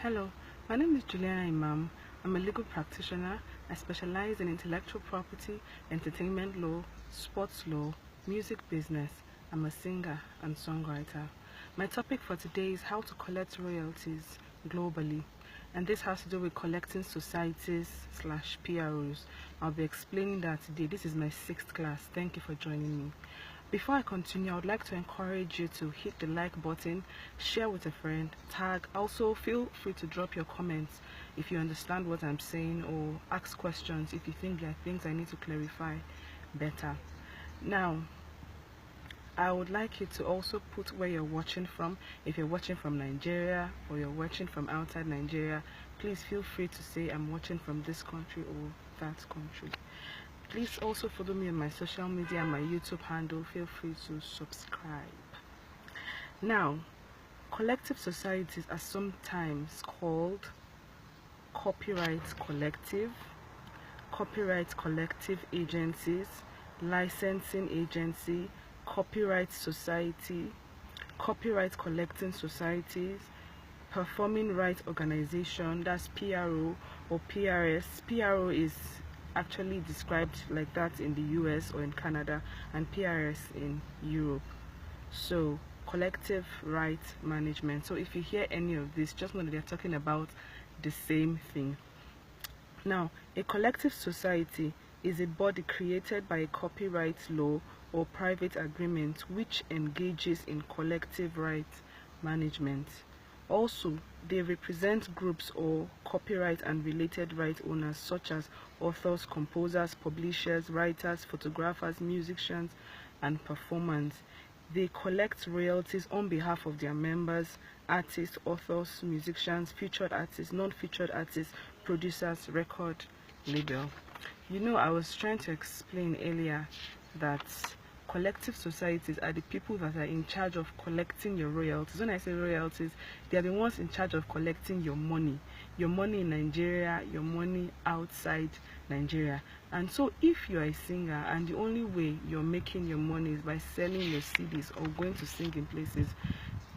Hello, my name is Juliana Imam. I'm a legal practitioner. I specialize in intellectual property, entertainment law, sports law, music business. I'm a singer and songwriter. My topic for today is how to collect royalties globally. And this has to do with collecting societies/PROs. I'll be explaining that today. This is my 6th class. Thank you for joining me. Before I continue, I would like to encourage you to hit the like button, share with a friend, tag. Also, feel free to drop your comments if you understand what I'm saying, or ask questions if you think there are things I need to clarify better. Now, I would like you to also put where you're watching from. If you're watching from Nigeria or you're watching from outside Nigeria, please feel free to say I'm watching from this country or that country. Please also follow me on my social media and my YouTube handle. Feel free to subscribe. Now, collective societies are sometimes called copyright collective agencies, licensing agency, copyright society, copyright collecting societies, performing right organization, that's PRO or PRS. PRO is actually described like that in the US or in Canada, and PRS in Europe. So collective right management. So if you hear any of this, just know that they're talking about the same thing. Now, a collective society is a body created by a copyright law or private agreement which engages in collective right management. Also, they represent groups or copyright and related right owners such as authors, composers, publishers, writers, photographers, musicians, and performers. They collect royalties on behalf of their members, artists, authors, musicians, featured artists, non-featured artists, producers, record label. You know, I was trying to explain earlier that collective societies are the people that are in charge of collecting your royalties. When I say royalties, they are the ones in charge of collecting your money in Nigeria, your money outside Nigeria. And so if you are a singer and the only way you're making your money is by selling your CDs or going to sing in places,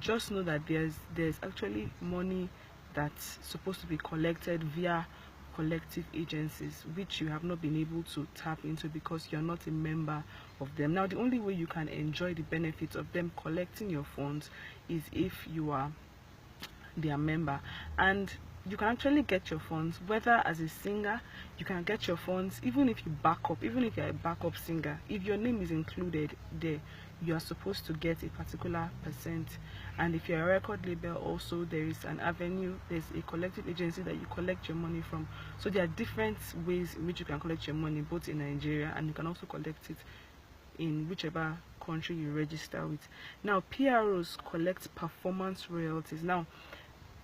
just know that there's actually money that's supposed to be collected via collective agencies which you have not been able to tap into because you're not a member of them. Now, the only way you can enjoy the benefits of them collecting your funds is if you are their member, and you can actually get your funds whether as a singer. You can get your funds even if you back up, even if you're a backup singer. If your name is included there, you are supposed to get a particular percent. And if you're a record label, also there is an avenue, there's a collective agency that you collect your money from. So there are different ways in which you can collect your money, both in Nigeria, and you can also collect it in whichever country you register with. Now, PROs collect performance royalties. Now,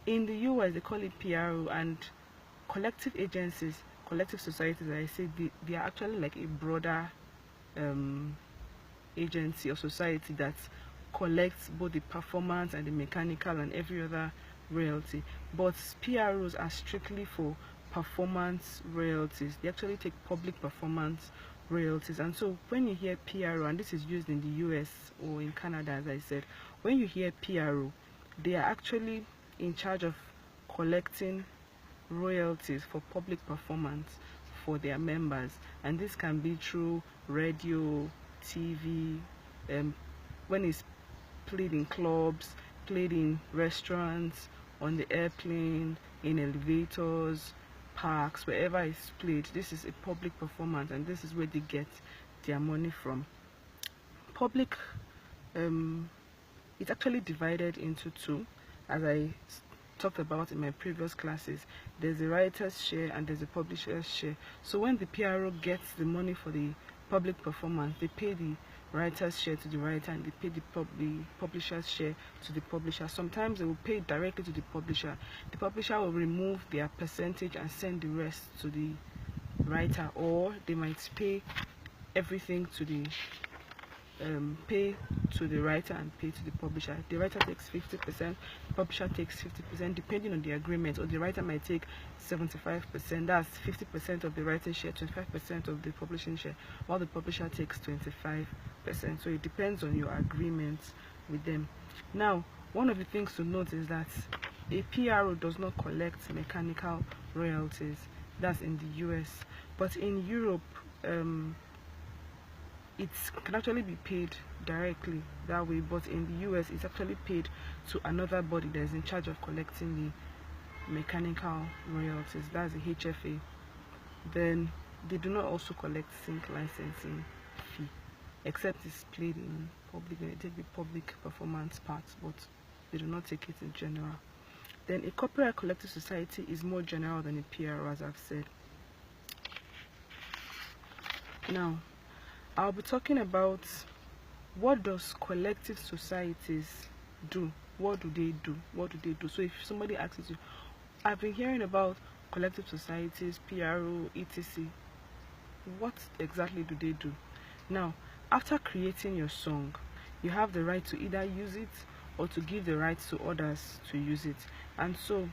in the US they call it PRO, and collective agencies, collective societies, I say they are actually like a broader agency or society that collects both the performance and the mechanical and every other royalty. But PROs are strictly for performance royalties. They actually take public performance royalties. And so when you hear PRO, and this is used in the US or in Canada, as I said, when you hear PRO, they are actually in charge of collecting royalties for public performance for their members. And this can be through radio, TV, when it's played in clubs, played in restaurants, on the airplane, in elevators, parks, wherever it's played. This is a public performance, and this is where they get their money from. Public, it's actually divided into two, as I talked about in my previous classes. There's a writer's share and there's a publisher's share. So when the PRO gets the money for the public performance, they pay the writer's share to the writer, and they pay the publisher's share to the publisher. Sometimes they will pay directly to the publisher. The publisher will remove their percentage and send the rest to the writer, or they might pay everything to the pay to the writer and pay to the publisher. The writer takes 50%, the publisher takes 50%, depending on the agreement. Or the writer might take 75%, that's 50% of the writing share, 25% of the publishing share, while the publisher takes 25%. So it depends on your agreement with them. Now, one of the things to note is that A PRO does not collect mechanical royalties. That's in the US. But in Europe, it can actually be paid directly that way, but in the US it's actually paid to another body that is in charge of collecting the mechanical royalties. That's the HFA. Then they do not also collect sync licensing fee, except it's played in public. They take the public performance part, but they do not take it in general. Then a copyright collective society is more general than a PRO, as I've said. Now, I'll be talking about what does collective societies do. What do they do? What do they do? So if somebody asks you, I've been hearing about collective societies, PRO, etc. What exactly do they do? Now, after creating your song, you have the right to either use it or to give the rights to others to use it. And so,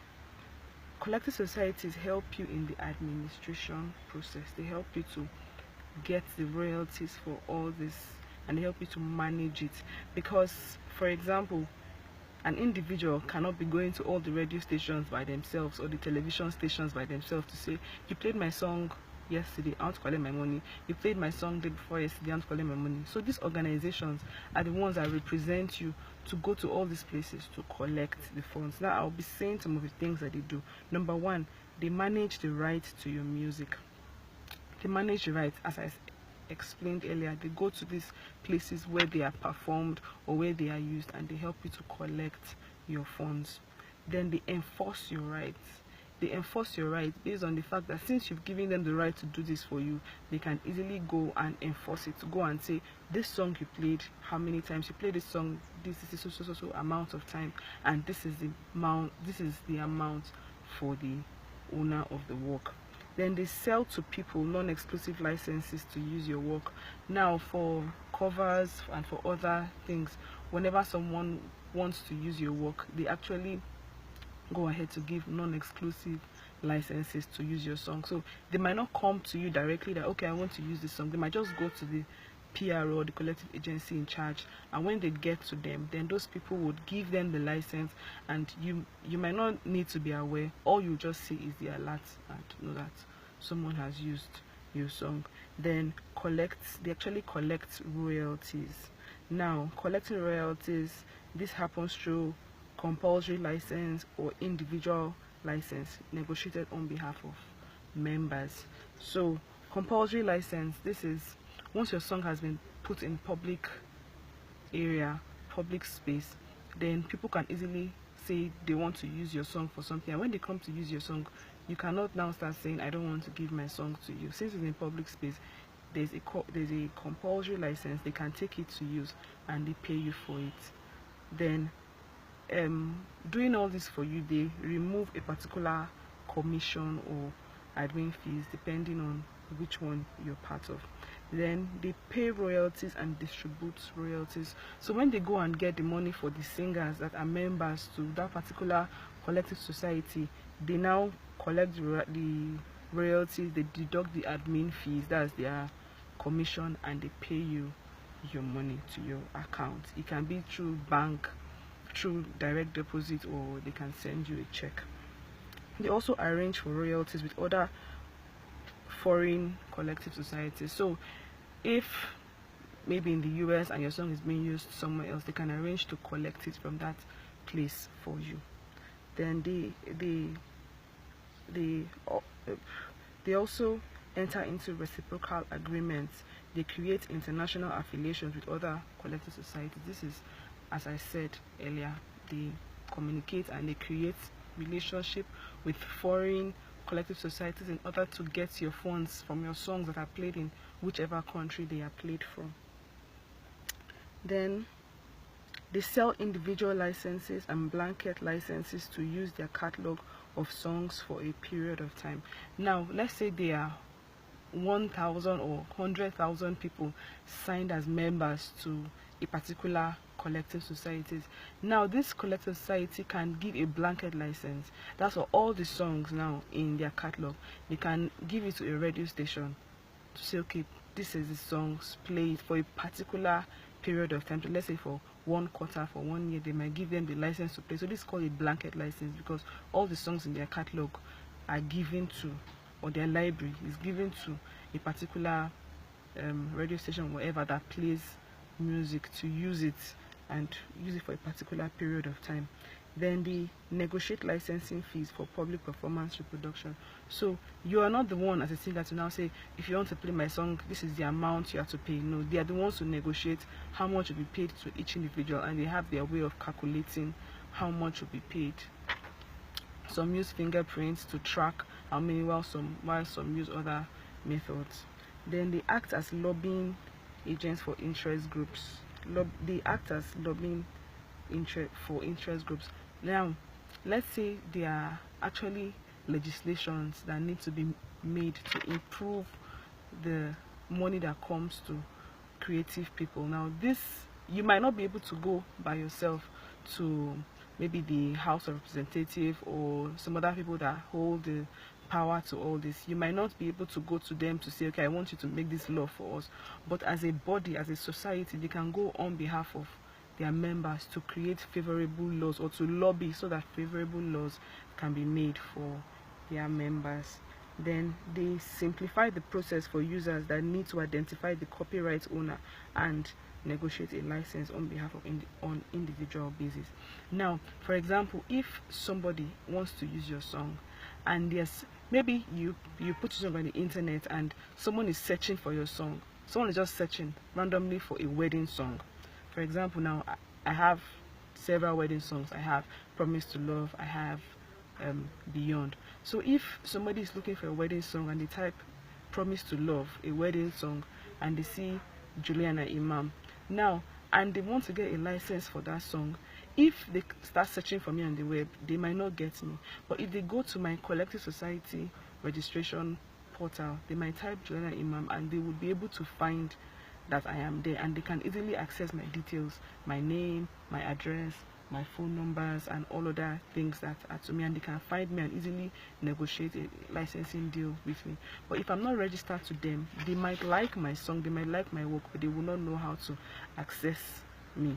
collective societies help you in the administration process. They help you to get the royalties for all this, and they help you to manage it. Because, for example, an individual cannot be going to all the radio stations by themselves or the television stations by themselves to say, you played my song yesterday, I want to collect my money. You played my song the day before yesterday, I want to collect my money. So these organizations are the ones that represent you to go to all these places to collect the funds. Now I'll be saying some of the things that they do. Number one, they manage the rights to your music. They manage the rights, as I explained earlier. They go to these places where they are performed or where they are used, and they help you to collect your funds. Then they enforce your rights. They enforce your rights based on the fact that since you've given them the right to do this for you, they can easily go and enforce it. To go and say, this song you played, how many times you played this song, this is so amount of time, and this is the amount for the owner of the work. Then they sell to people non-exclusive licenses to use your work. Now for covers and for other things, whenever someone wants to use your work, they actually go ahead to give non-exclusive licenses to use your song. So they might not come to you directly that, okay, I want to use this song. They might just go to the PRO, the collective agency in charge, and when they get to them, then those people would give them the license, and you might not need to be aware. All you just see is the alert and know that someone has used your song. Then they actually collect royalties. Now collecting royalties, this happens through compulsory license or individual license negotiated on behalf of members. So compulsory license, this is once your song has been put in public area, public space, then people can easily say they want to use your song for something, and when they come to use your song, you cannot now start saying, I don't want to give my song to you. Since it's in public space, there's a compulsory license. They can take it to use and they pay you for it. Then doing all this for you, they remove a particular commission or admin fees depending on which one you're part of. Then they pay royalties and distribute royalties. So when they go and get the money for the singers that are members to that particular collective society, they now collect the royalties, they deduct the admin fees, that's their commission, and they pay you your money to your account. It can be through bank, through direct deposit, or they can send you a check. They also arrange for royalties with other foreign collective societies. So if maybe in the US and your song is being used somewhere else, they can arrange to collect it from that place for you. Then they also enter into reciprocal agreements. They create international affiliations with other collective societies. This is, as I said earlier, they communicate and they create relationship with foreign collective societies in order to get your funds from your songs that are played in whichever country they are played from. Then they sell individual licenses and blanket licenses to use their catalog of songs for a period of time. Now let's say there are 1,000 or 100,000 people signed as members to a particular collective societies. Now this collective society can give a blanket license. That's for all the songs now in their catalog. They can give it to a radio station to say, okay, this is the songs played for a particular period of time, let's say for one quarter for 1 year, they might give them the license to play. So this is called a blanket license, because all the songs in their catalog are given to, or their library is given to a particular radio station, whatever, that plays music, to use it and use it for a particular period of time. Then they negotiate licensing fees for public performance reproduction. So you are not the one as a singer to now say, if you want to play my song, this is the amount you have to pay. No, they are the ones who negotiate how much will be paid to each individual, and they have their way of calculating how much will be paid. Some use fingerprints to track how many, while some use other methods. Then they act as lobbying agents for interest groups. They act as lobbying for interest groups. Now, let's say there are actually legislations that need to be made to improve the money that comes to creative people. Now, this, you might not be able to go by yourself to maybe the House of Representatives or some other people that hold the power to all this. You might not be able to go to them to say, okay, I want you to make this law for us. But as a body, as a society, they can go on behalf of their members to create favorable laws, or to lobby so that favorable laws can be made for their members. Then they simplify the process for users that need to identify the copyright owner and negotiate a license on behalf of on individual basis. Now, for example, if somebody wants to use your song, and yes, maybe you put your song on the internet and someone is searching for your song. Someone is just searching randomly for a wedding song. For example, now I have several wedding songs. I have Promise to Love, I have Beyond. So if somebody is looking for a wedding song and they type Promise to Love, a wedding song, and they see Juliana Imam now, and they want to get a license for that song, if they start searching for me on the web, they might not get me. But if they go to my collective society registration portal, they might type Juliana Imam and they would be able to find that I am there, and they can easily access my details, my name, my address, my phone numbers, and all other things that are to me, and they can find me and easily negotiate a licensing deal with me. But if I'm not registered to them, they might like my song, they might like my work, but they will not know how to access me.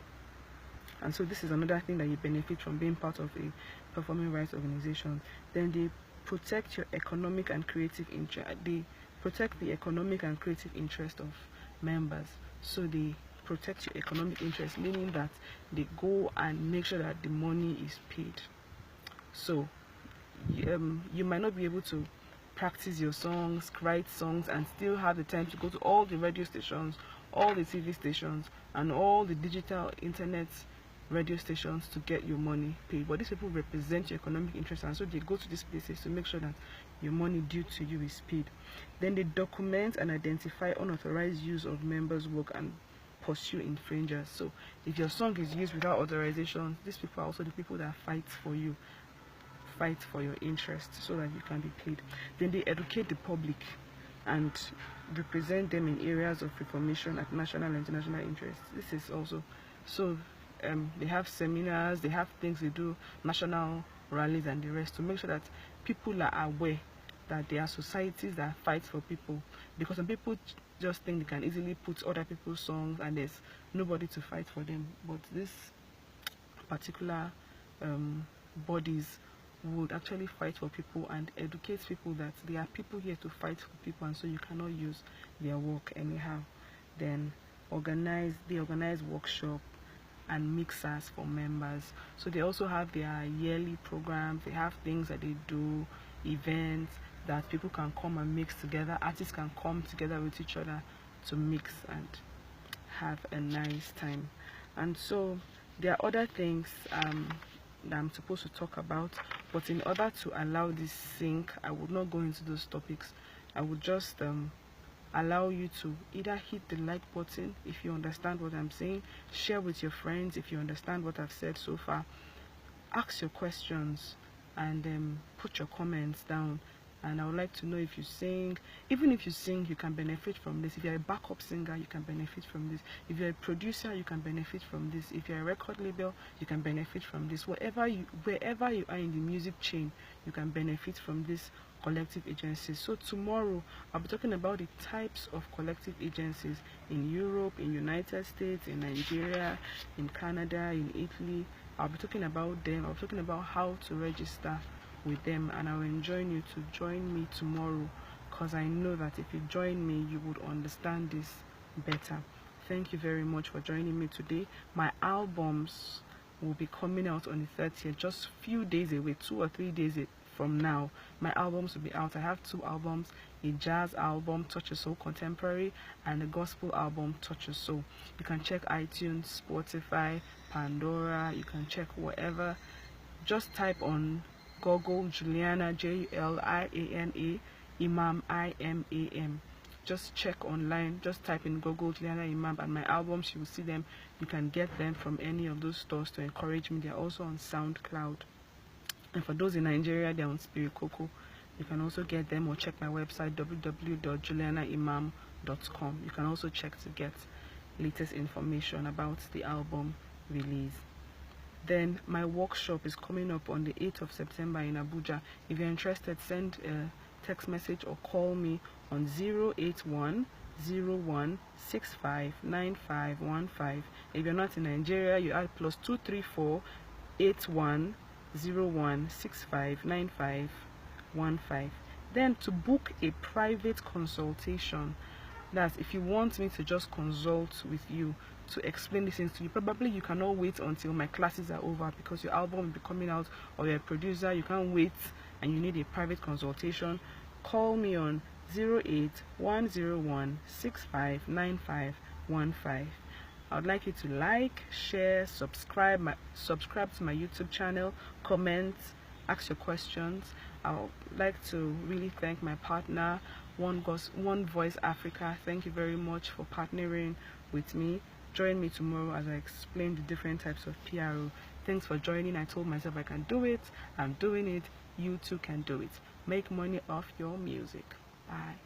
And so this is another thing that you benefit from being part of a performing rights organization. Then they protect your economic and creative interest. They protect the economic and creative interest of members. So they protect your economic interest, meaning that they go and make sure that the money is paid. So you might not be able to practice your songs, write songs, and still have the time to go to all the radio stations, all the TV stations, and all the digital internet radio stations to get your money paid. But these people represent your economic interest, and so they go to these places to make sure that your money due to you is paid. Then they document and identify unauthorized use of members' work and pursue infringers. So if your song is used without authorization, these people are also the people that fight for you, fight for your interest so that you can be paid. Then they educate the public and represent them in areas of reformation at national and international interest. This is also so they have seminars, they have things they do, national rallies and the rest, to make sure that people are aware that there are societies that fight for people, because some people just think they can easily put other people's songs and there's nobody to fight for them. But this particular bodies would actually fight for people and educate people that there are people here to fight for people, and so you cannot use their work anyhow. Then they organize workshop and mixers for members. So they also have their yearly programs, they have things that they do, events that people can come and mix together, artists can come together with each other to mix and have a nice time. And so there are other things that I'm supposed to talk about, but in order to allow this sync, I would not go into those topics. I would just allow you to either hit the like button if you understand what I'm saying, share with your friends if you understand what I've said so far, ask your questions, and put your comments down. And I would like to know if you sing. Even if you sing, you can benefit from this. If you're a backup singer, you can benefit from this. If you're a producer, you can benefit from this. If you're a record label, you can benefit from this. Wherever you are in the music chain, you can benefit from this collective agencies. So tomorrow I'll be talking about the types of collective agencies in Europe, in United States, in Nigeria, in Canada, in Italy. I'll be talking about them. I'll be talking about how to register with them, and I will enjoin you to join me tomorrow, because I know that if you join me, you would understand this better. Thank you very much for joining me today. My albums will be coming out on the 30th, just few days away, 2 or 3 days from now. My albums will be out. I have 2 albums, a jazz album, Touch Your Soul Contemporary, and a gospel album, Touch Your Soul. You can check iTunes, Spotify, Pandora, you can check wherever. Just type on Google Juliana, Juliana, Imam, Imam. Just check online, just type in Google Juliana Imam, and my albums, you will see them. You can get them from any of those stores to encourage me. They're also on SoundCloud. And for those in Nigeria, they're on Spirit Coco. You can also get them, or check my website www.julianaimam.com. You can also check to get latest information about the album release. Then my workshop is coming up on the 8th of September in Abuja. If you're interested, send a text message or call me on 08101659515. If you're not in Nigeria, you add +234 8101659515. Then to book a private consultation, that's if you want me to just consult with you to explain these things to you. Probably you cannot wait until my classes are over, because your album will be coming out, or you're a producer, you can't wait and you need a private consultation. Call me on 08101659515. I would like you to like, share, subscribe to my YouTube channel, comment, ask your questions. I would like to really thank my partner, One Voice Africa. Thank you very much for partnering with me. Join me tomorrow as I explain the different types of PRO. Thanks for joining. I told myself I can do it. I'm doing it. You too can do it. Make money off your music. Bye.